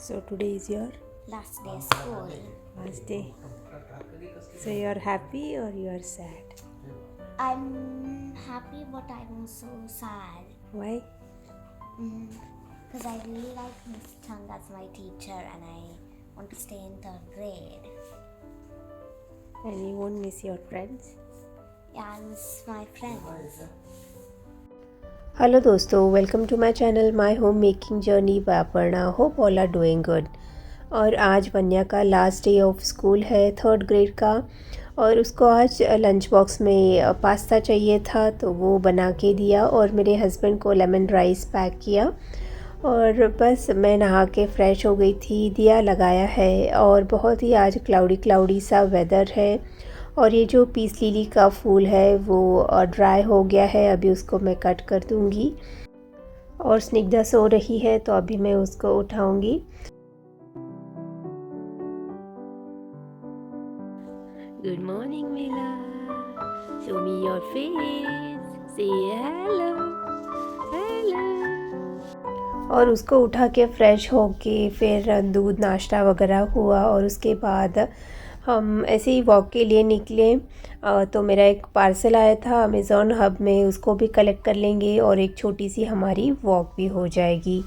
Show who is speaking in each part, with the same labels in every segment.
Speaker 1: So today is your
Speaker 2: last day of school.
Speaker 1: last day. So you are happy or you are sad?
Speaker 2: I'm happy, but I'm also sad.
Speaker 1: Why?
Speaker 2: Because I really like Miss Chung as my teacher and I want to stay in third grade.
Speaker 1: And you won't miss your friends?
Speaker 2: Yeah, I miss my friends.
Speaker 1: Hello दोस्तों, welcome to my channel my home making journey by Aparna. Hope all are doing good. और आज वन्या का last day of school है, third grade का, और उसको आज lunch box में पास्ता चाहिए था तो वो बना के दिया और मेरे हस्बैंड को लेमन राइस पैक किया। और बस मैं नहा के फ़्रेश हो गई थी, दिया लगाया है और बहुत ही आज क्लाउडी सा वेदर है। और ये जो पीस लिली का फूल है वो ड्राई हो गया है, अभी उसको मैं कट कर दूंगी। और स्निग्धा सो रही है तो अभी मैं उसको उठाऊंगी। गुड मॉर्निंग मेला, show me your face, say hello hello. और उसको उठा के फ्रेश होके फिर दूध नाश्ता वगैरह हुआ और उसके बाद हम ऐसे ही वॉक के लिए निकले। तो मेरा एक पार्सल आया था अमेज़ॉन हब में, उसको भी कलेक्ट कर लेंगे और एक छोटी सी हमारी वॉक भी हो जाएगी।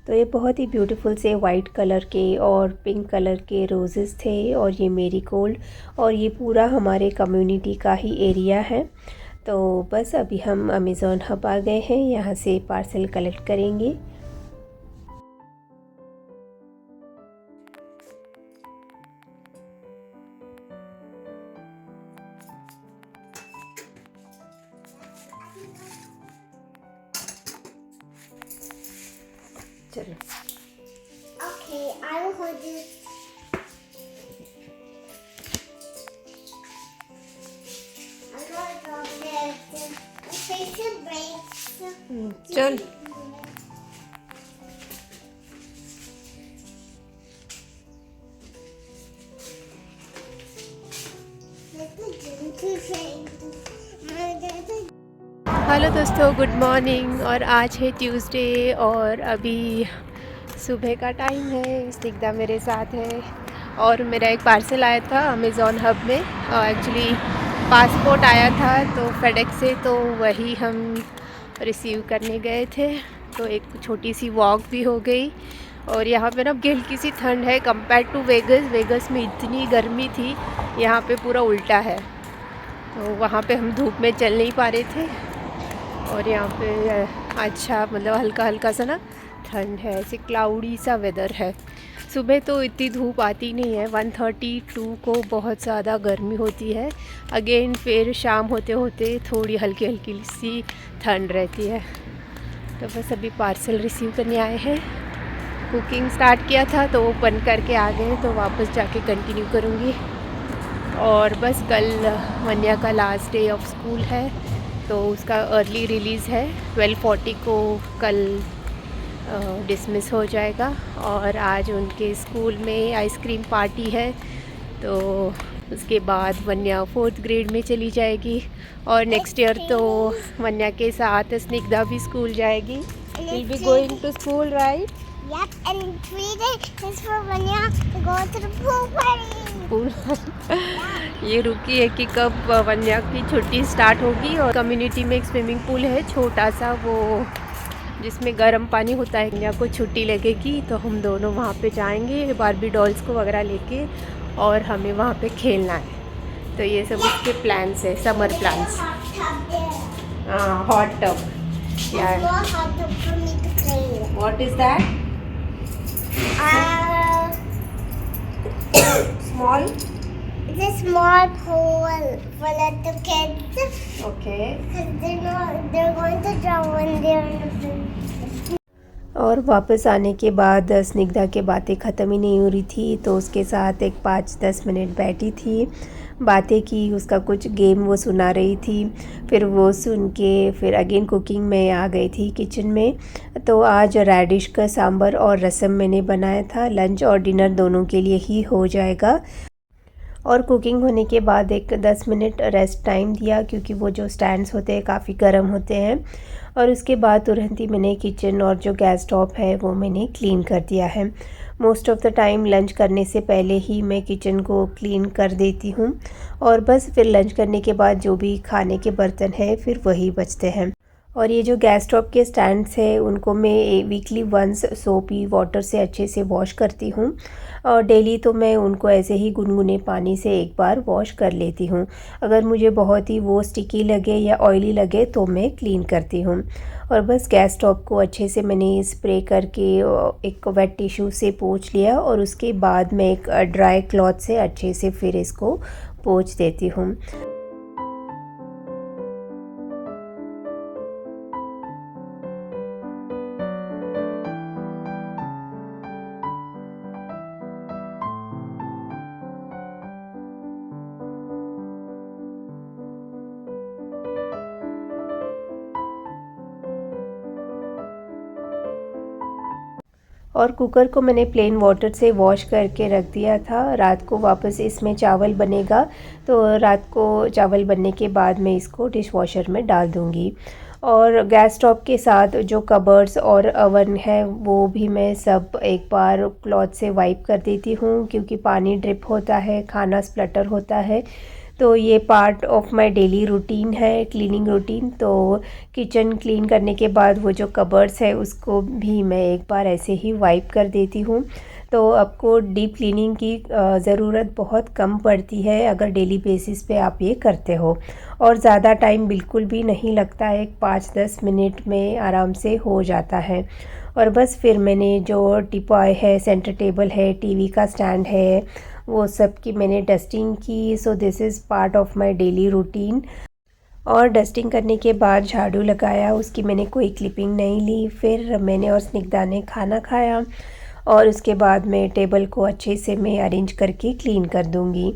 Speaker 1: तो ये बहुत ही ब्यूटीफुल से वाइट कलर के और पिंक कलर के रोज़ेस थे और ये मेरीगोल्ड, और ये पूरा हमारे कम्युनिटी का ही एरिया है। तो बस अभी हम अमेज़ॉन हब आ गए हैं, यहाँ से पार्सल कलेक्ट करेंगे। चलो
Speaker 2: Okay, I will hold you. I'm going to go there. Station breaks.
Speaker 1: चल हेलो दोस्तों, गुड मॉर्निंग। और आज है ट्यूसडे और अभी सुबह का टाइम है। स्निग्धा मेरे साथ है और मेरा एक पार्सल आया था अमेज़ॉन हब में। एक्चुअली पासपोर्ट आया था तो फेडेक्स से, तो वही हम रिसीव करने गए थे। तो एक छोटी सी वॉक भी हो गई। और यहाँ पे ना हल्की सी ठंड है कंपेयर टू वेगस में इतनी गर्मी थी, यहाँ पे पूरा उल्टा है। तो वहाँ पे हम धूप में चल नहीं पा रहे थे और यहाँ पे अच्छा मतलब हल्का हल्का सा ना ठंड है, ऐसे क्लाउडी सा वेदर है। सुबह तो इतनी धूप आती नहीं है, 1:32 को बहुत ज़्यादा गर्मी होती है। अगेन फिर शाम होते होते थोड़ी हल्की हल्की सी ठंड रहती है। तो बस अभी पार्सल रिसीव करने आए हैं। कुकिंग स्टार्ट किया था तो वो बंद करके आ गए, तो वापस जाके कंटिन्यू करूँगी। और बस कल वन्या का लास्ट डे ऑफ स्कूल है तो उसका अर्ली रिलीज़ है, 12:40 को कल डिसमिस हो जाएगा। और आज उनके स्कूल में आइसक्रीम पार्टी है, तो उसके बाद वन्या 4th ग्रेड में चली जाएगी। और नेक्स्ट ईयर तो वन्या के साथ स्निग्धा भी स्कूल जाएगी। Will be going to school right?
Speaker 2: Yep, and 3 days is for Vanya to go to the pool party.
Speaker 1: ये रुकी है कि कब वन्या की छुट्टी स्टार्ट होगी। और कम्युनिटी में एक स्विमिंग पूल है छोटा सा, वो जिसमें गर्म पानी होता है। वन्या को छुट्टी लगेगी तो हम दोनों वहाँ पे जाएंगे बारबी डॉल्स को वगैरह लेके, और हमें वहाँ पे खेलना है। तो ये सब उसके प्लान्स है, समर प्लान्स। हाँ, hot tub. What is that? Small?
Speaker 2: It's a small pool for little kids.
Speaker 1: Okay.
Speaker 2: They're going to drown when they're in the pool.
Speaker 1: और वापस आने के बाद स्निग्धा के बातें ख़त्म ही नहीं हो रही थी, तो उसके साथ एक 5-10 मिनट बैठी थी, बातें की, उसका कुछ गेम वो सुना रही थी। फिर वो सुन के फिर अगेन कुकिंग में आ गई थी किचन में। तो आज रेडिश का सांभर और रसम मैंने बनाया था, लंच और डिनर दोनों के लिए ही हो जाएगा। और कुकिंग होने के बाद एक 10 मिनट रेस्ट टाइम दिया, क्योंकि वो जो स्टैंड्स होते हैं काफ़ी गर्म होते हैं। और उसके बाद तुरंत ही मैंने किचन और जो गैस टॉप है वो मैंने क्लीन कर दिया है। Most of the time lunch करने से पहले ही मैं किचन को क्लीन कर देती हूँ, और बस फिर लंच करने के बाद जो भी खाने के बर्तन हैं फिर वही बचते हैं। और ये जो गैस टॉप के स्टैंड्स हैं उनको मैं वीकली वंस सोपी वाटर से अच्छे से वॉश करती हूँ, और डेली तो मैं उनको ऐसे ही गुनगुने पानी से एक बार वॉश कर लेती हूँ। अगर मुझे बहुत ही वो स्टिकी लगे या ऑयली लगे तो मैं क्लीन करती हूँ। और बस गैस टॉप को अच्छे से मैंने स्प्रे करके एक वेट टिश्यू से पोंछ लिया, और उसके बाद मैं एक ड्राई क्लॉथ से अच्छे से फिर इसको पोंछ देती हूँ। और कुकर को मैंने प्लेन वाटर से वॉश करके रख दिया था। रात को वापस इसमें चावल बनेगा, तो रात को चावल बनने के बाद मैं इसको डिश वॉशर में डाल दूँगी। और गैस स्टोव के साथ जो कबर्ड्स और ओवन है वो भी मैं सब एक बार क्लॉथ से वाइप कर देती हूँ, क्योंकि पानी ड्रिप होता है, खाना स्प्लटर होता है। तो ये part of my daily routine है, क्लीनिंग रूटीन। तो किचन क्लीन करने के बाद वो जो कबर्ड्स है उसको भी मैं एक बार ऐसे ही वाइप कर देती हूँ। तो आपको डीप क्लीनिंग की ज़रूरत बहुत कम पड़ती है अगर डेली बेसिस पे आप ये करते हो, और ज़्यादा टाइम बिल्कुल भी नहीं लगता है, 5-10 मिनट में आराम से हो जाता है। और बस फिर मैंने जो टीपॉय है, सेंटर टेबल है, टीवी का स्टैंड है, वो सब की मैंने डस्टिंग की। So this is part of my daily routine. और डस्टिंग करने के बाद झाड़ू लगाया, उसकी मैंने कोई क्लिपिंग नहीं ली। फिर मैंने और स्निग्धा ने खाना खाया, और उसके बाद मैं टेबल को अच्छे से मैं अरेंज करके क्लीन कर दूँगी।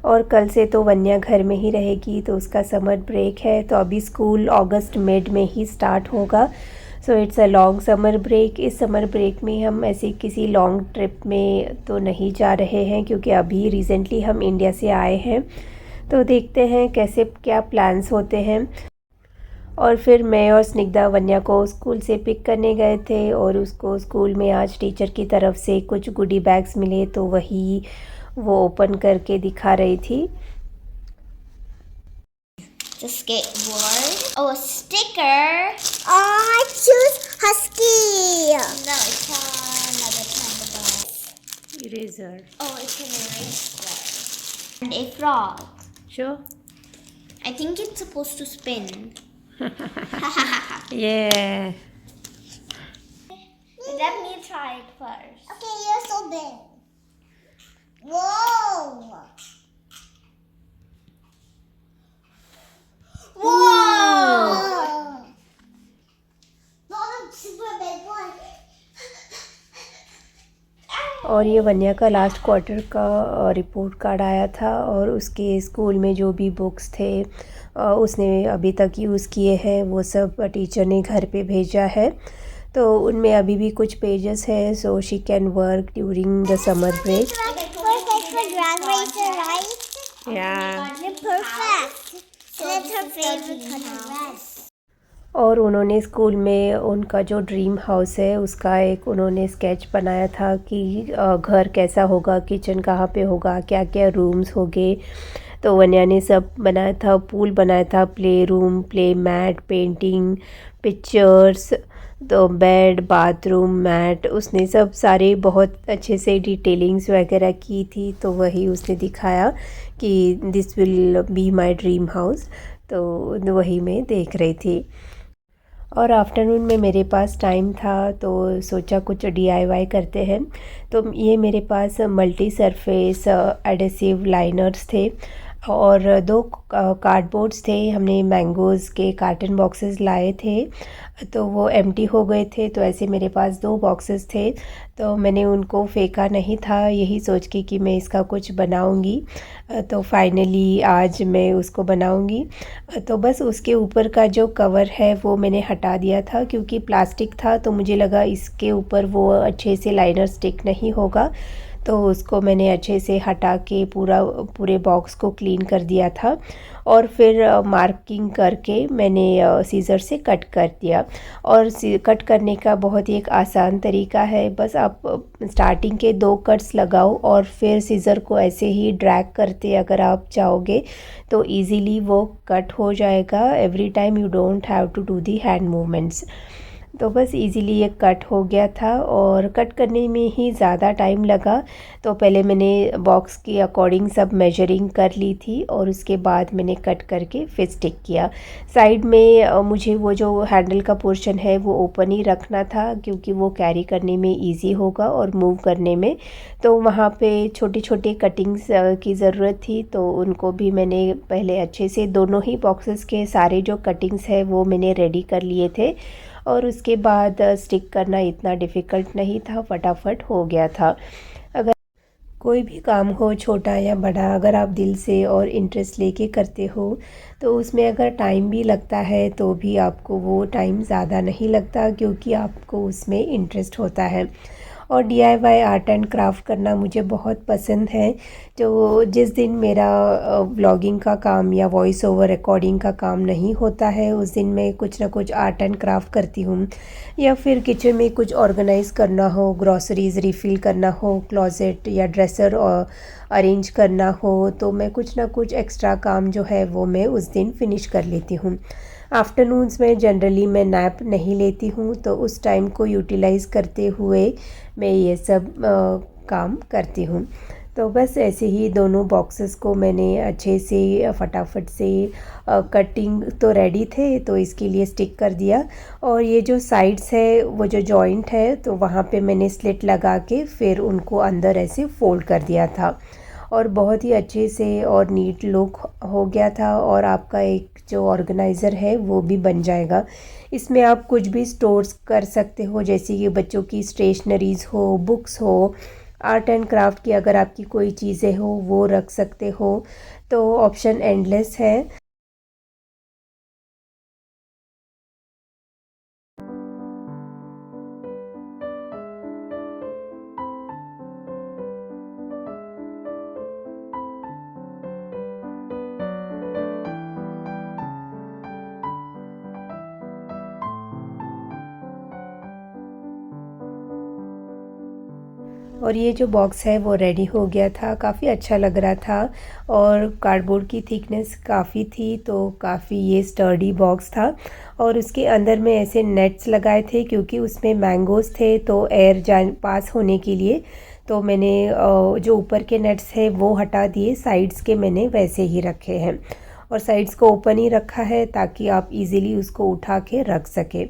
Speaker 1: और कल से तो वन्या घर में ही रहेगी, तो उसका समर ब्रेक है। तो अभी स्कूल अगस्त मिड में ही स्टार्ट होगा। So it's a long summer break. इस समर ब्रेक में हम ऐसे किसी लॉन्ग ट्रिप में तो नहीं जा रहे हैं, क्योंकि अभी रिसेंटली हम इंडिया से आए हैं। तो देखते हैं कैसे क्या प्लान्स होते हैं। और फिर मैं और स्निग्धा वन्या को स्कूल से पिक करने गए थे, और उसको स्कूल में आज टीचर की तरफ से कुछ गुडी बैग्स मिले, तो वही वो ओपन करके दिखा रही थी।
Speaker 2: The skateboard. Oh, a sticker. Oh, I choose Husky. No, it's another kind of bus.
Speaker 1: Eraser.
Speaker 2: Oh, it's an eraser. And a frog.
Speaker 1: Sure.
Speaker 2: I think it's supposed to spin.
Speaker 1: Yeah.
Speaker 2: Let me try it first. Okay, you're so big. Whoa! Whoa! Not a super big one.
Speaker 1: और ये वन्या का last quarter का report card आया था, और उसके school में जो भी बुक्स थे उसने अभी तक यूज़ किए हैं वो सब टीचर ने घर पे भेजा है। तो उनमें अभी भी कुछ पेजेस है, so she can work during the summer break.
Speaker 2: Perfect for drag racer, right?
Speaker 1: Yeah.
Speaker 2: Perfect. So that's her favorite color.
Speaker 1: और उन्होंने स्कूल में उनका जो ड्रीम हाउस है उसका एक उन्होंने स्केच बनाया था कि घर कैसा होगा, किचन कहाँ पे होगा, क्या क्या रूम्स होंगे। तो वन्या ने सब बनाया था, पूल बनाया था, play room, play mat, painting, pictures, तो बेड, बाथरूम, मैट, उसने सब सारे बहुत अच्छे से डिटेलिंग्स वगैरह की थी। तो वही उसने दिखाया कि this will be my dream house. तो वही मैं देख रही थी। और आफ्टरनून में मेरे पास टाइम था, तो सोचा कुछ DIY करते हैं। तो ये मेरे पास मल्टी सरफेस एडेसिव लाइनर्स थे, और 2 कार्डबोर्ड्स थे। हमने मैंगोज़ के कार्टन बॉक्सेस लाए थे, तो वो एम्प्टी हो गए थे। तो ऐसे मेरे पास 2 बॉक्सेस थे, तो मैंने उनको फेंका नहीं था, यही सोच के कि मैं इसका कुछ बनाऊंगी। तो फाइनली आज मैं उसको बनाऊंगी। तो बस उसके ऊपर का जो कवर है वो मैंने हटा दिया था, क्योंकि प्लास्टिक था, तो मुझे लगा इसके ऊपर वो अच्छे से लाइनर स्टिक नहीं होगा। तो उसको मैंने अच्छे से हटा के पूरे बॉक्स को क्लीन कर दिया था और फिर मार्किंग करके मैंने सीज़र से कट कर दिया। और कट करने का बहुत ही एक आसान तरीका है, बस आप स्टार्टिंग के 2 कट्स लगाओ और फिर सीज़र को ऐसे ही ड्रैग करते अगर आप चाहोगे तो इजीली वो कट हो जाएगा। Every time you don't have to do the hand movements. तो बस इजीली ये कट हो गया था और कट करने में ही ज़्यादा टाइम लगा। तो पहले मैंने बॉक्स के अकॉर्डिंग सब मेजरिंग कर ली थी और उसके बाद मैंने कट करके फिर स्टिक किया। साइड में मुझे वो जो हैंडल का पोर्शन है वो ओपन ही रखना था क्योंकि वो कैरी करने में इजी होगा और मूव करने में। तो वहाँ पे छोटे छोटे कटिंग्स की ज़रूरत थी, तो उनको भी मैंने पहले अच्छे से दोनों ही बॉक्सेस के सारे जो कटिंग्स है वो मैंने रेडी कर लिए थे और उसके बाद स्टिक करना इतना डिफ़िकल्ट नहीं था, फटाफट हो गया था। अगर कोई भी काम हो छोटा या बड़ा, अगर आप दिल से और इंटरेस्ट लेके करते हो तो उसमें अगर टाइम भी लगता है तो भी आपको वो टाइम ज़्यादा नहीं लगता क्योंकि आपको उसमें इंटरेस्ट होता है। और डीआईवाई आर्ट एंड क्राफ्ट करना मुझे बहुत पसंद है। जो जिस दिन मेरा व्लॉगिंग का काम या वॉइस ओवर रिकॉर्डिंग का काम नहीं होता है उस दिन मैं कुछ ना कुछ आर्ट एंड क्राफ्ट करती हूँ, या फिर किचन में कुछ ऑर्गेनाइज़ करना हो, ग्रॉसरीज रिफ़िल करना हो, क्लोज़ेट या ड्रेसर अरेंज करना हो, तो मैं कुछ ना कुछ एक्स्ट्रा काम जो है वो मैं उस दिन फिनिश कर लेती हूँ। आफ्टरनून्स में जनरली मैं नैप नहीं लेती हूँ, तो उस टाइम को यूटिलाइज़ करते हुए मैं ये सब काम करती हूँ। तो बस ऐसे ही दोनों बॉक्सेस को मैंने अच्छे से फटाफट से कटिंग तो रेडी थे तो इसके लिए स्टिक कर दिया। और ये जो साइड्स है वो जो जॉइंट है तो वहाँ पे मैंने स्लिट लगा के फिर उनको अंदर ऐसे फोल्ड कर दिया था और बहुत ही अच्छे से और नीट लुक हो गया था। और आपका एक जो ऑर्गेनाइज़र है वो भी बन जाएगा। इसमें आप कुछ भी स्टोर्स कर सकते हो, जैसे कि बच्चों की स्टेशनरीज़ हो, बुक्स हो, आर्ट एंड क्राफ्ट की अगर आपकी कोई चीज़ें हो वो रख सकते हो। तो ऑप्शन एंडलेस है। और ये जो बॉक्स है वो रेडी हो गया था, काफ़ी अच्छा लग रहा था और कार्डबोर्ड की थिकनेस काफ़ी थी, तो काफ़ी ये स्टर्डी बॉक्स था। और उसके अंदर में ऐसे नेट्स लगाए थे क्योंकि उसमें मैंगोज़ थे तो एयर जान पास होने के लिए। तो मैंने जो ऊपर के नेट्स है वो हटा दिए, साइड्स के मैंने वैसे ही रखे हैं और साइड्स को ओपन ही रखा है ताकि आप इजीली उसको उठा के रख सके।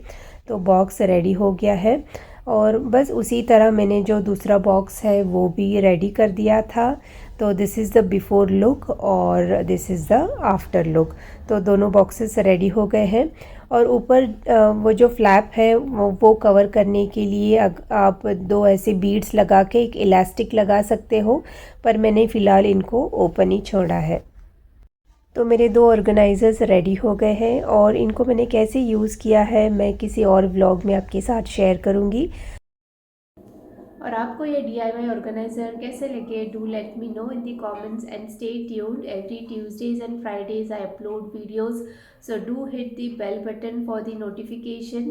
Speaker 1: तो बॉक्स रेडी हो गया है और बस उसी तरह मैंने जो दूसरा बॉक्स है वो भी रेडी कर दिया था। तो this is the before look और this is the after look. तो दोनों बॉक्सेस रेडी हो गए हैं और ऊपर वो जो फ्लैप है वो कवर करने के लिए आप दो ऐसे बीड्स लगा के एक इलास्टिक लगा सकते हो, पर मैंने फ़िलहाल इनको ओपन ही छोड़ा है। तो मेरे दो ऑर्गेनाइज़र्स रेडी हो गए हैं और इनको मैंने कैसे यूज़ किया है मैं किसी और व्लॉग में आपके साथ शेयर करूँगी। और आपको ये DIY ऑर्गेनाइजर कैसे लगे, do let me know in the comments and stay tuned. Every Tuesdays and Fridays I upload videos, so do hit the bell button for the notification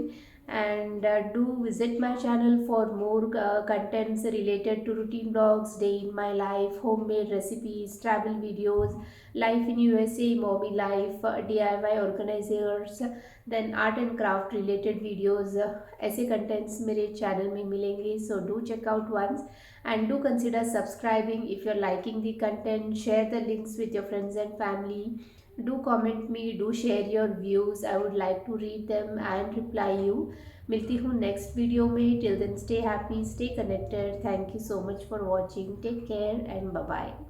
Speaker 1: and do visit my channel for more contents related to routine vlogs, day in my life, homemade recipes, travel videos, life in USA, mommy life, DIY organizers, then art and craft related videos. ऐसे contents मेरे channel में मिलेंगे, so do check out once and do consider subscribing if you're liking the content. Share the links with your friends and family. Do comment me, do share your views, I would like to read them and reply you. मिलती हूँ next video में। Till then stay happy, stay connected. Thank you so much for watching, take care and bye bye.